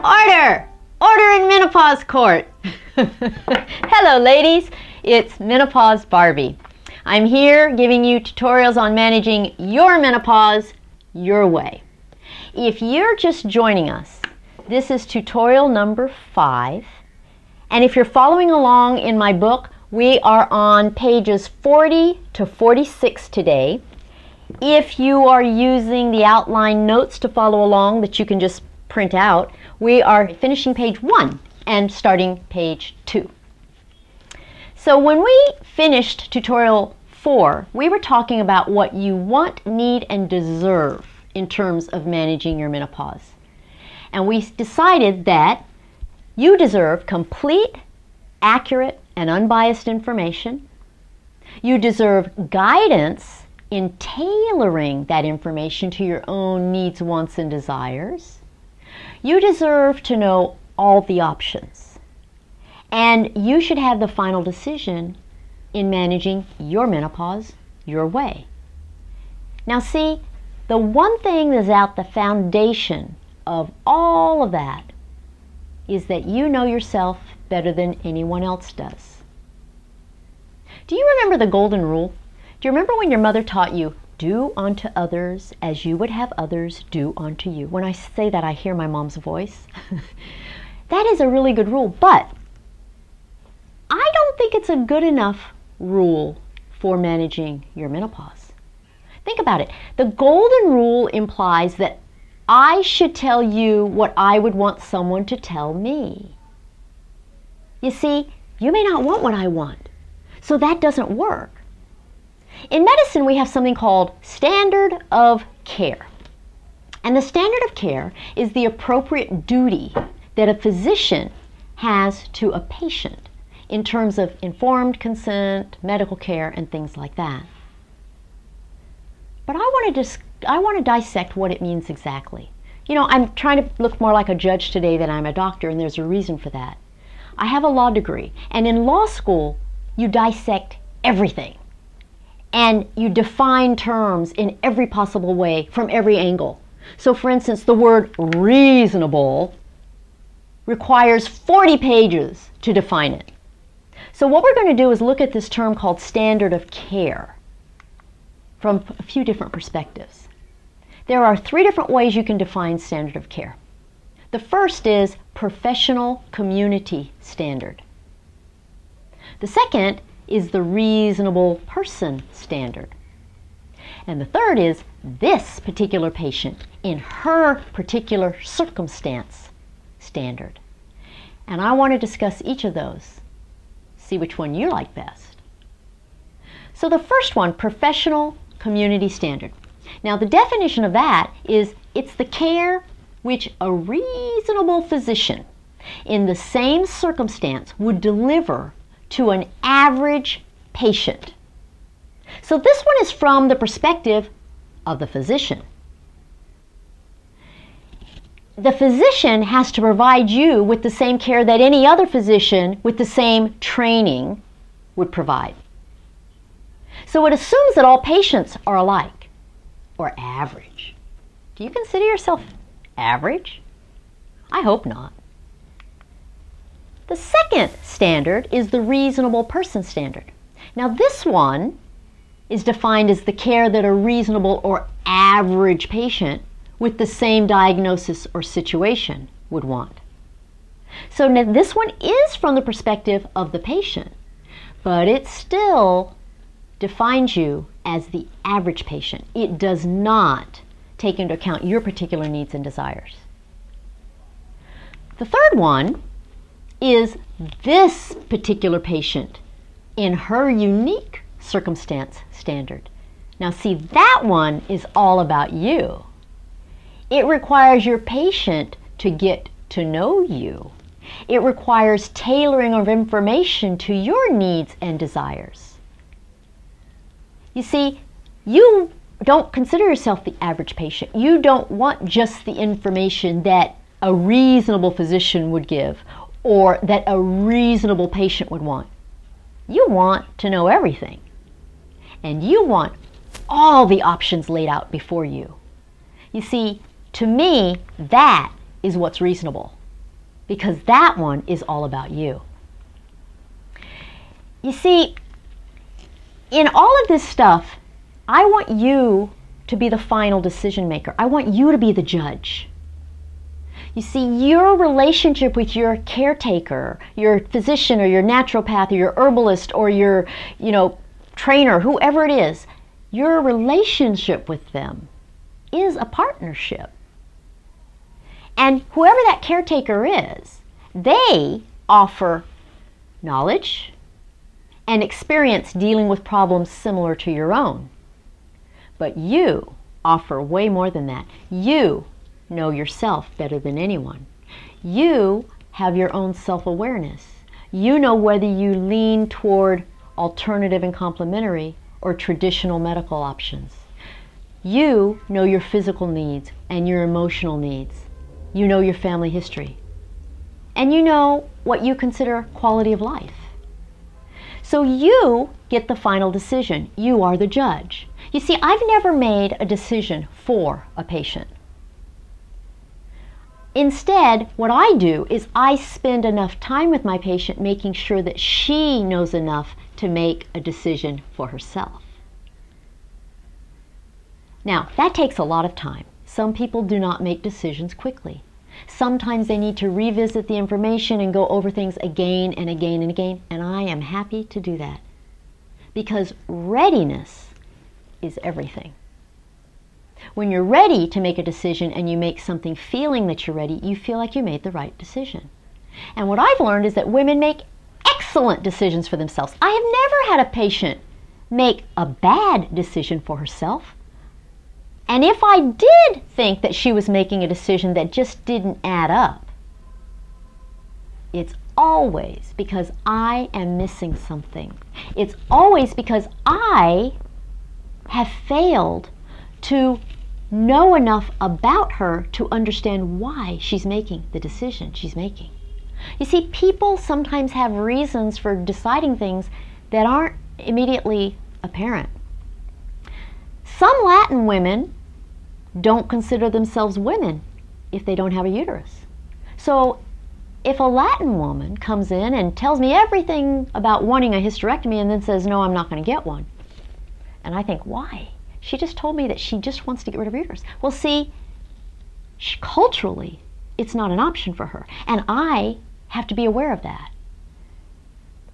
Order! Order in Menopause Court! Hello ladies, it's Menopause Barbie. I'm here giving you tutorials on managing your menopause your way. If you're just joining us, this is tutorial number 5. And if you're following along in my book, we are on pages 40 to 46 today. If you are using the outline notes to follow along that you can just print out, we are finishing page 1 and starting page 2. So when we finished tutorial 4, we were talking about what you want, need, and deserve in terms of managing your menopause. And we decided that you deserve complete, accurate, and unbiased information. You deserve guidance in tailoring that information to your own needs, wants, and desires. You deserve to know all the options. And you should have the final decision in managing your menopause your way. Now see, the one thing that's at the foundation of all of that is that you know yourself better than anyone else does. Do you remember the golden rule? Do you remember when your mother taught you, do unto others as you would have others do unto you? When I say that, I hear my mom's voice. That is a really good rule, but I don't think it's a good enough rule for managing your menopause. Think about it. The golden rule implies that I should tell you what I would want someone to tell me. You see, you may not want what I want, so that doesn't work. In medicine, we have something called standard of care. And the standard of care is the appropriate duty that a physician has to a patient in terms of informed consent, medical care, and things like that. But I want to dissect what it means exactly. You know, I'm trying to look more like a judge today than I'm a doctor, and there's a reason for that. I have a law degree, and in law school, you dissect everything. And you define terms in every possible way from every angle. So for instance, the word reasonable requires 40 pages to define it. So what we're going to do is look at this term called standard of care from a few different perspectives. There are 3 different ways you can define standard of care. The first is professional community standard. The second is the reasonable person standard. And the third is this particular patient in her particular circumstance standard. And I want to discuss each of those, see which one you like best. So the first one, professional community standard. Now the definition of that is it's the care which a reasonable physician in the same circumstance would deliver to an average patient. So this one is from the perspective of the physician. The physician has to provide you with the same care that any other physician with the same training would provide. So it assumes that all patients are alike or average. Do you consider yourself average? I hope not. The second standard is the reasonable person standard. Now this one is defined as the care that a reasonable or average patient with the same diagnosis or situation would want. So now this one is from the perspective of the patient, but it still defines you as the average patient. It does not take into account your particular needs and desires. The third one is this particular patient in her unique circumstance standard. Now see, that one is all about you. It requires your patient to get to know you. It requires tailoring of information to your needs and desires. You see, you don't consider yourself the average patient. You don't want just the information that a reasonable physician would give or that a reasonable patient would want. You want to know everything. And you want all the options laid out before you. You see, to me, that is what's reasonable. because that one is all about you. You see, in all of this stuff, I want you to be the final decision maker. I want you to be the judge. You see, your relationship with your caretaker, your physician or your naturopath or your herbalist or your, trainer, whoever it is, your relationship with them is a partnership. And whoever that caretaker is, they offer knowledge and experience dealing with problems similar to your own. But you offer way more than that. You know yourself better than anyone. You have your own self-awareness. You know whether you lean toward alternative and complementary or traditional medical options. You know your physical needs and your emotional needs. You know your family history. And you know what you consider quality of life. So you get the final decision. You are the judge. You see, I've never made a decision for a patient. Instead, what I do is I spend enough time with my patient making sure that she knows enough to make a decision for herself. Now, that takes a lot of time. Some people do not make decisions quickly. Sometimes they need to revisit the information and go over things again and again and again, and I am happy to do that. Because readiness is everything. When you're ready to make a decision and you make something feeling that you're ready, you feel like you made the right decision. And what I've learned is that women make excellent decisions for themselves. I have never had a patient make a bad decision for herself. And if I did think that she was making a decision that just didn't add up, it's always because I am missing something. It's always because I have failed to know enough about her to understand why she's making the decision she's making. You see, people sometimes have reasons for deciding things that aren't immediately apparent. Some Latin women don't consider themselves women if they don't have a uterus. So if a Latin woman comes in and tells me everything about wanting a hysterectomy and then says, no, I'm not going to get one, and I think, why? She just told me that she just wants to get rid of her uterus. Well, see, culturally, it's not an option for her, and I have to be aware of that.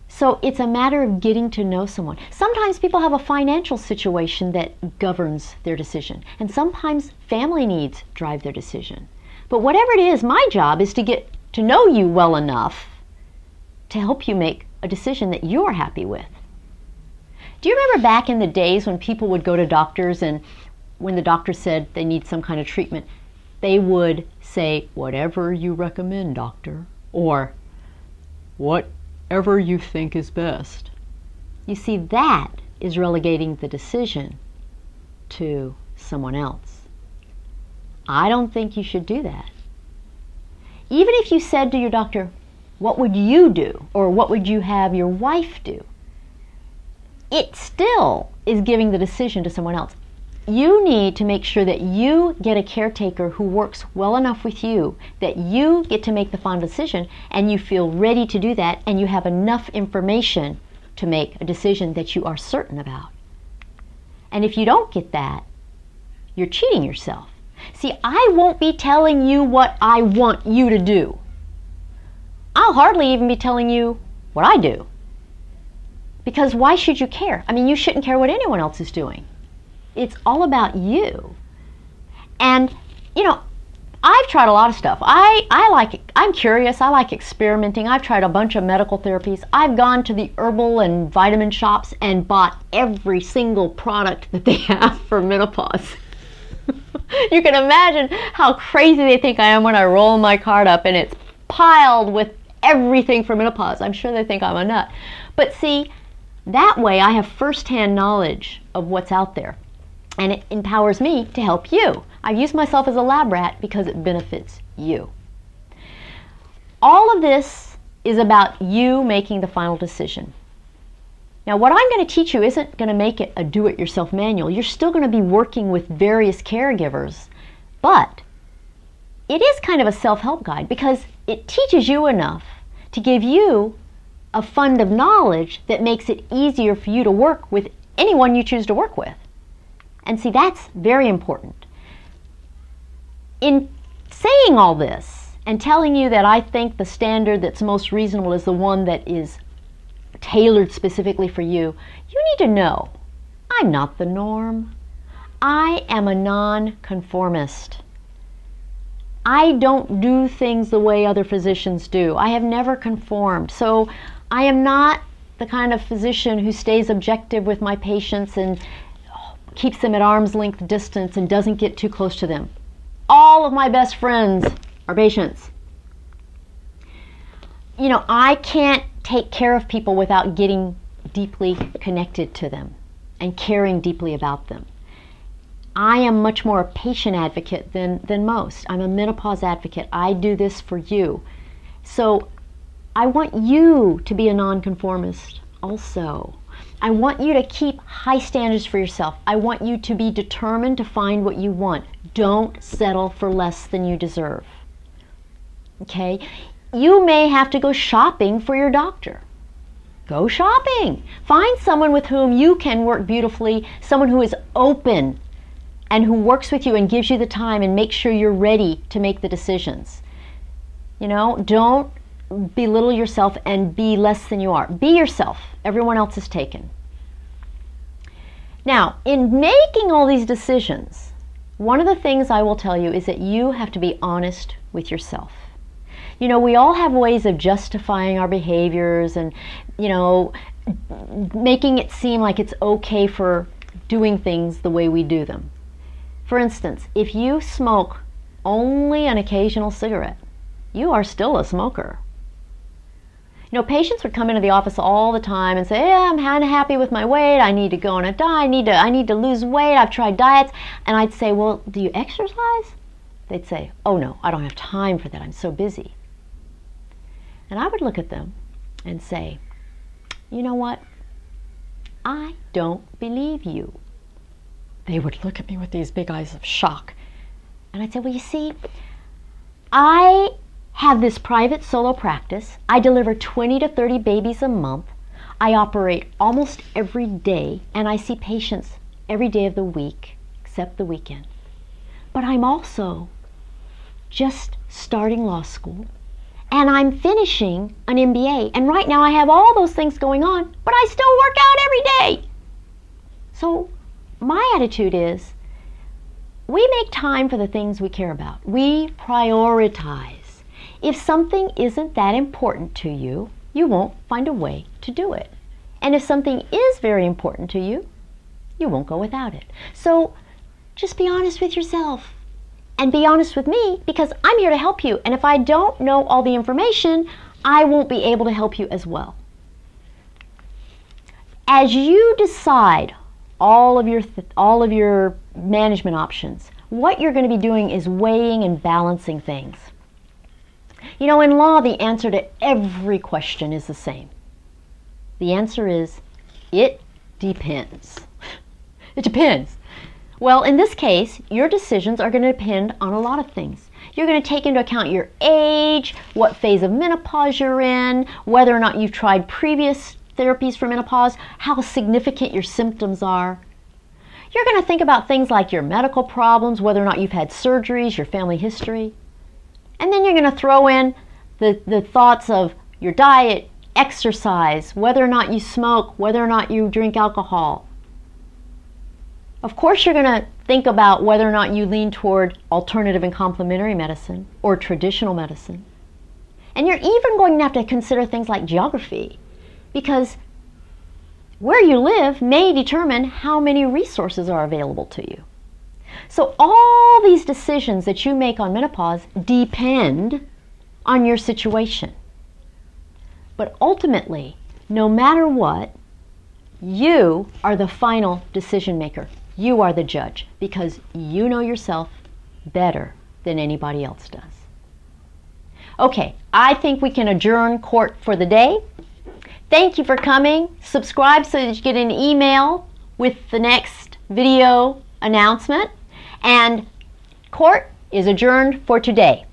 So it's a matter of getting to know someone. Sometimes people have a financial situation that governs their decision, and sometimes family needs drive their decision. But whatever it is, my job is to get to know you well enough to help you make a decision that you're happy with. Do you remember back in the days when people would go to doctors, and when the doctor said they need some kind of treatment, they would say, whatever you recommend, doctor, or whatever you think is best? You see, that is relegating the decision to someone else. I don't think you should do that. Even if you said to your doctor, what would you do, or what would you have your wife do? It still is giving the decision to someone else. You need to make sure that you get a caretaker who works well enough with you that you get to make the final decision, and you feel ready to do that, and you have enough information to make a decision that you are certain about. And if you don't get that, you're cheating yourself. See, I won't be telling you what I want you to do. I'll hardly even be telling you what I do. Because why should you care? I mean, you shouldn't care what anyone else is doing. It's all about you. And, I've tried a lot of stuff. I'm curious. I like experimenting. I've tried a bunch of medical therapies. I've gone to the herbal and vitamin shops and bought every single product that they have for menopause. You can imagine how crazy they think I am when I roll my cart up and it's piled with everything for menopause. I'm sure they think I'm a nut. But see, that way I have first-hand knowledge of what's out there, and it empowers me to help you. I've used myself as a lab rat because it benefits you. All of this is about you making the final decision. Now, what I'm going to teach you isn't going to make it a do-it-yourself manual. You're still going to be working with various caregivers, but it is kind of a self-help guide because it teaches you enough to give you a fund of knowledge that makes it easier for you to work with anyone you choose to work with. And see, that's very important. In saying all this and telling you that I think the standard that's most reasonable is the one that is tailored specifically for you, you need to know I'm not the norm. I am a non-conformist. I don't do things the way other physicians do. I have never conformed. So I am not the kind of physician who stays objective with my patients and keeps them at arm's length distance and doesn't get too close to them. All of my best friends are patients. You know, I can't take care of people without getting deeply connected to them and caring deeply about them. I am much more a patient advocate than most. I'm a menopause advocate. I do this for you. So I want you to be a nonconformist also. I want you to keep high standards for yourself. I want you to be determined to find what you want. Don't settle for less than you deserve. Okay? You may have to go shopping for your doctor. Go shopping. Find someone with whom you can work beautifully, someone who is open and who works with you and gives you the time and makes sure you're ready to make the decisions. You know, don't belittle yourself and be less than you are. Be yourself. Everyone else is taken. Now, in making all these decisions, one of the things I will tell you is that you have to be honest with yourself. You know, we all have ways of justifying our behaviors and, you know, making it seem like it's okay for doing things the way we do them. For instance, if you smoke only an occasional cigarette, you are still a smoker. You know, patients would come into the office all the time and say, yeah, I'm kind of happy with my weight. I need to go on a diet. I need to lose weight. I've tried diets. And I'd say, well, do you exercise? They'd say, oh no, I don't have time for that. I'm so busy. And I would look at them and say, you know what? I don't believe you. They would look at me with these big eyes of shock. And I'd say, well, you see, I have this private solo practice. I deliver 20 to 30 babies a month. I operate almost every day, and I see patients every day of the week, except the weekend. But I'm also just starting law school, and I'm finishing an MBA. And right now I have all those things going on, but I still work out every day. So my attitude is, we make time for the things we care about. We prioritize. If something isn't that important to you, you won't find a way to do it. And if something is very important to you, you won't go without it. So just be honest with yourself and be honest with me, because I'm here to help you. And if I don't know all the information, I won't be able to help you as well. As you decide all of your management options, what you're going to be doing is weighing and balancing things. You know, in law, the answer to every question is the same. The answer is, it depends. It depends. Well, in this case, your decisions are going to depend on a lot of things. You're going to take into account your age, what phase of menopause you're in, whether or not you've tried previous therapies for menopause, how significant your symptoms are. You're going to think about things like your medical problems, whether or not you've had surgeries, your family history. And then you're going to throw in the thoughts of your diet, exercise, whether or not you smoke, whether or not you drink alcohol. Of course, you're going to think about whether or not you lean toward alternative and complementary medicine or traditional medicine. And you're even going to have to consider things like geography, because where you live may determine how many resources are available to you. So all these decisions that you make on menopause depend on your situation. But ultimately, no matter what, you are the final decision maker. You are the judge, because you know yourself better than anybody else does. Okay, I think we can adjourn court for the day. Thank you for coming. Subscribe so that you get an email with the next video announcement. And court, is adjourned for today.